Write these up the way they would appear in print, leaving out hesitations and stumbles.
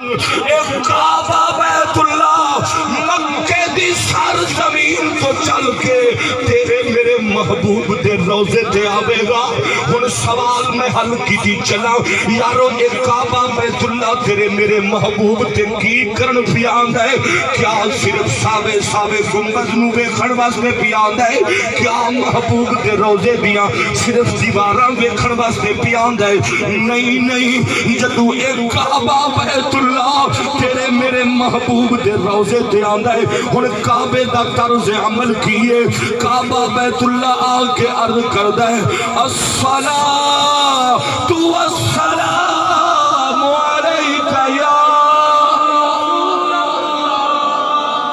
اے کعبہ بیت اللہ مکے دی سرزمین تو چل کے تیرے میرے محبوب دے روزے تے آوے گا. ہن سوال میں حل کیتی چلا یارو اے کعبہ بیت اللہ تیرے میرے محبوب تے کی کرن پیاندا ہے؟ کیا صرف ساوے گنبد نو ویکھن واسطے پیاندا ہے؟ کیا محبوب دے روزے دیاں صرف دیواراں ویکھن واسطے پیاندا ہے؟ نہیں نہیں، جدوں اے کعبہ بیت اللہ تیرے میرے محبوب دے روزے تے آندا ہے. ہن کعبے دا طرز عمل کیے کعبہ بیت اللہ آ کے عرض کردا ہے الصلاۃ والسلام علیک یا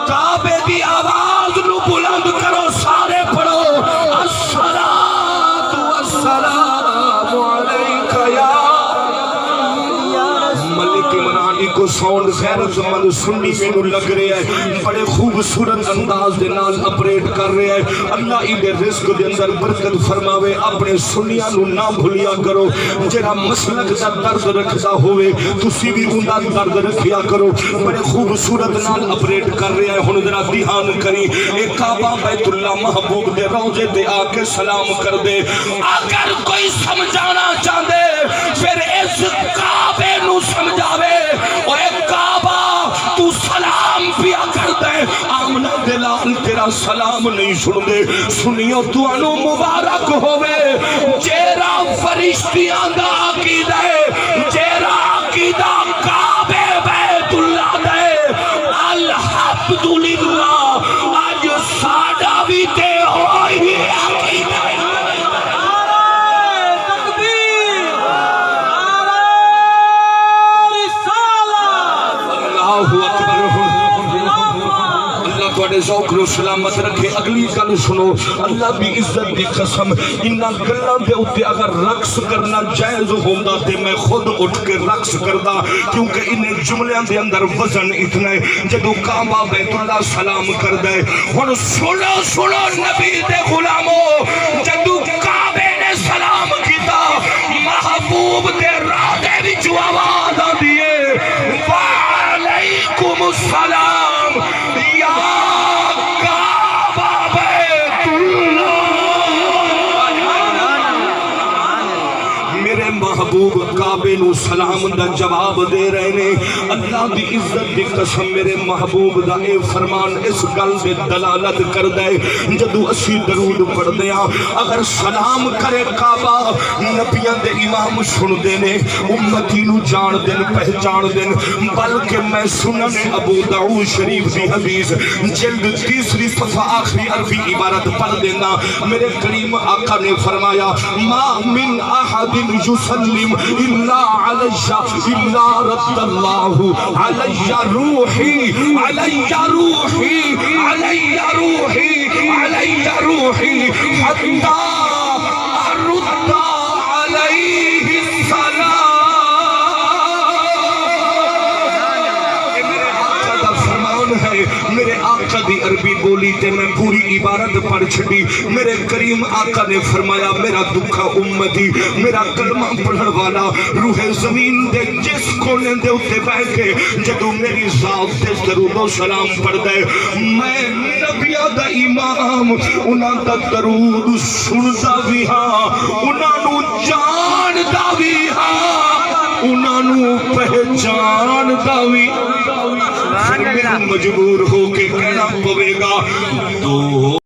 کعبے دی آواز نو بلند کرو سارے پڑھو الصلاۃ والسلام علیک یا ملک عمرانی کو ساؤنڈ غیرت مند سنی میں لگ رہے ہیں بڑے خوبصورت انداز دے نال اپریٹ کر رہے ہیں. اللہ ایدے رزق دے اندر برکت فرماوے. اپنے سنیاں نو نہ بھولیا کرو. جڑا مسلک دا درد رکھدا ہوئے تسی بھی اوندا درد رکھیا کرو. بڑے خوبصورت نال اپریٹ کر رہے ہیں. ہن ذرا دھیان کری اے کعبہ بیت اللہ محبوب دے روزے تے آ کے سلام کر دے. اگر کوئی سمجھانا چاہندے پھر اس کعبے نو سمجھاوے اور اے کعبہ تو سلام پیا کر دے. آمنہ دلال تیرا سلام نہیں سن دے. سنیو تو انو مبارک ہوئے جیرا فرشتیاں دا عقیدہ ہے جیرا عقیدہ کعبے بیت اللہ دے. الحمدللہ آج ساڈا بھی تے ہوئی عقیدہ ہے. تھوڑے ذوق نو سلامت رکھے. اگلی گل سنو. اللہ بھی عزت دی قسم انہاں گلاں دے اوتے اگر رقص کرنا جائز ہوندا تے میں خود اٹھ کے رقص کردا کیونکہ انہیں جملیاں دے اندر وزن اتنا ہے. جدو کعبہ بیت اللہ سلام کردا ہے ہن سنو نبی دے غلامو جدو کعبے نے سلام کیتا محبوب دے راہے وچ آواز آندی ہے وعلیکم السلام یا محبوب کعبے نو سلام دا جواب دے رہے نے. اللہ دی عزت دی قسم میرے محبوب دا اے فرمان اس گل دے دلالت کر دے جدو اسی درود پڑھ دیا اگر سلام کرے کعبہ نبیاں دے امام سن دے نے امتی نو جان دن پہچان دن. بلکہ میں سنن ابو داؤد شریف دی حدیث جلد 3 صفحہ آخری عربی عبارت پڑھ دینا. میرے کریم آقا نے فرمایا ما من احد يسلم إلا علي إلا رد الله علي روحي علي روحي علي روحي علي روحي حتى أرد عليه السلام. میرے آقا دی عربی بولی تے میں پوری عبارت پڑھ چھڑی. میرے کریم آقا نے فرمایا میرا دکھا امتی میرا کلمہ پڑھن والا روح زمین دے جس کونے دے اتے بیٹھے جدو میری ذات تے درود و سلام پڑھ دے میں نبیہ دا امام انہاں دا درود سندا بھی ہاں انہاں نو جان دا بھی ہاں انہاں نو پہچان دا بھی مجبور ہو کے کہنا پوے گا تو